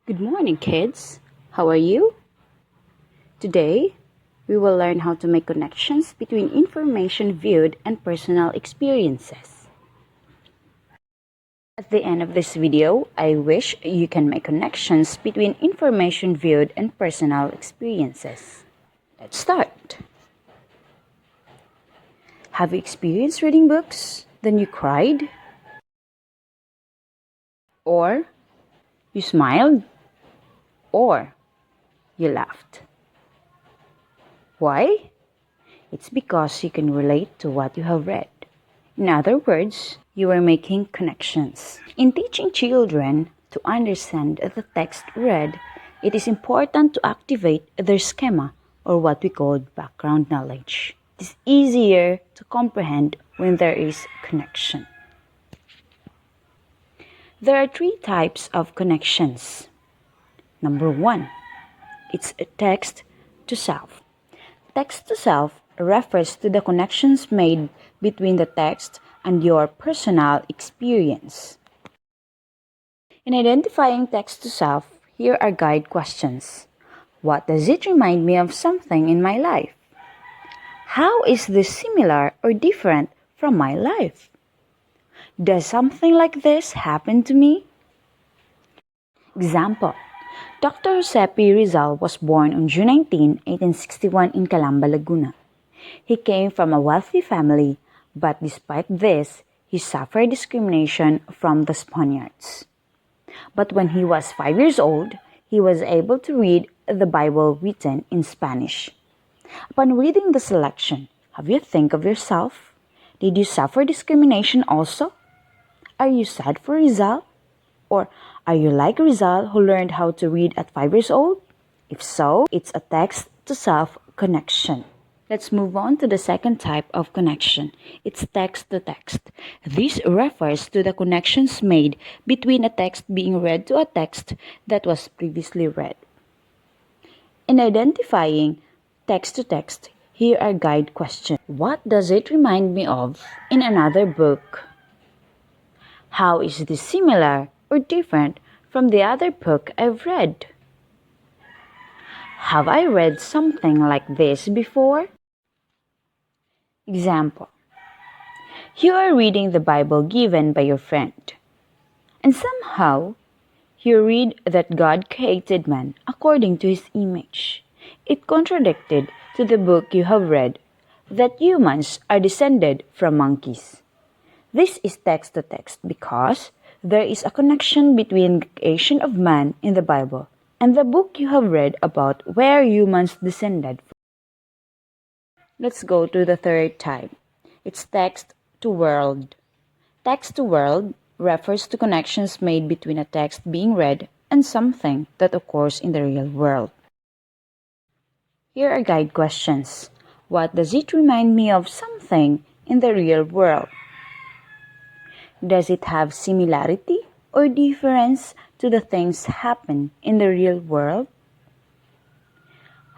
Good morning, kids. How are you? Today, we will learn how to make connections between information viewed and personal experiences. At the end of this video, I wish you can make connections between information viewed and personal experiences. Let's start. Have you experienced reading books, then you cried? Or you smiled? Or you laughed? Why? It's because you can relate to what you have read. In other words, you are making connections. In teaching children to understand the text read, it is important to activate their schema, or what we call background knowledge. It is easier to comprehend when there is connection. There are three types of connections. Number one, it's a text to self. Text to self refers to the connections made between the text and your personal experience. In identifying text to self, here are guide questions. What does it remind me of something in my life? How is this similar or different from my life? Does something like this happen to me? Example. Dr. Josepe Rizal was born on June 19, 1861 in Calamba, Laguna. He came from a wealthy family, but despite this, he suffered discrimination from the Spaniards. But when he was 5 years old, he was able to read the Bible written in Spanish. Upon reading the selection, have you think of yourself? Did you suffer discrimination also? Are you sad for Rizal? Or are you like Rizal who learned how to read at 5 years old? If so, it's a text-to-self connection. Let's move on to the second type of connection. It's text-to-text. This refers to the connections made between a text being read to a text that was previously read. In identifying text-to-text, here are guide questions. What does it remind me of in another book? How is this similar or different from the other book I've read? Have I read something like this before? Example. You are reading the Bible given by your friend, and somehow you read that God created man according to his image. It contradicted to the book you have read that humans are descended from monkeys. This is text-to-text because there is a connection between the creation of man in the Bible and the book you have read about where humans descended from. Let's go to the third type. It's text-to-world. Text-to-world refers to connections made between a text being read and something that occurs in the real world. Here are guide questions. What does it remind me of something in the real world? Does it have similarity or difference to the things happen in the real world?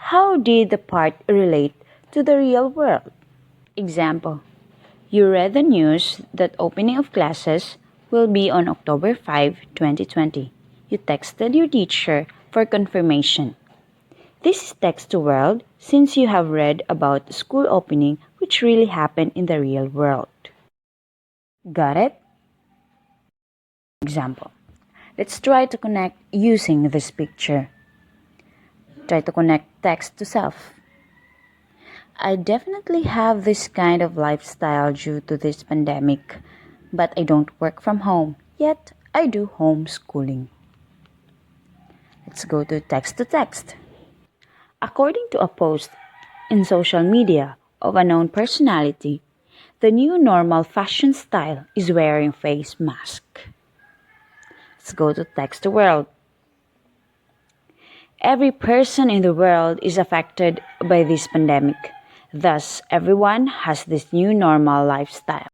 How did the part relate to the real world? Example. You read the news that opening of classes will be on October 5, 2020. You texted your teacher for confirmation. This is text-to-world since you have read about the school opening which really happened in the real world. Got it? Example. Let's try to connect using this picture. Try to connect text to self. I definitely have this kind of lifestyle due to this pandemic, but I don't work from home, yet I do homeschooling. Let's go to text. According to a post in social media of a known personality, the new normal fashion style is wearing face mask. Let's go to text the world. Every person in the world is affected by this pandemic. Thus, everyone has this new normal lifestyle.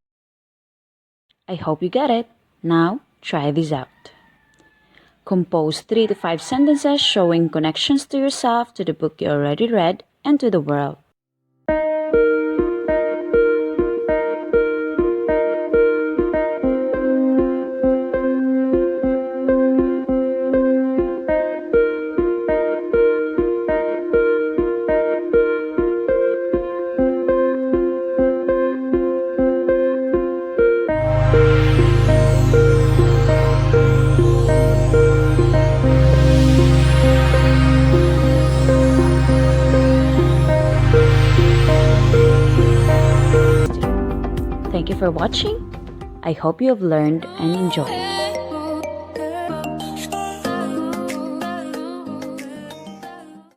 I hope you get it. Now, try this out. Compose 3 to 5 sentences showing connections to yourself, to the book you already read, and to the world. Thank you for watching. I hope you have learned and enjoyed.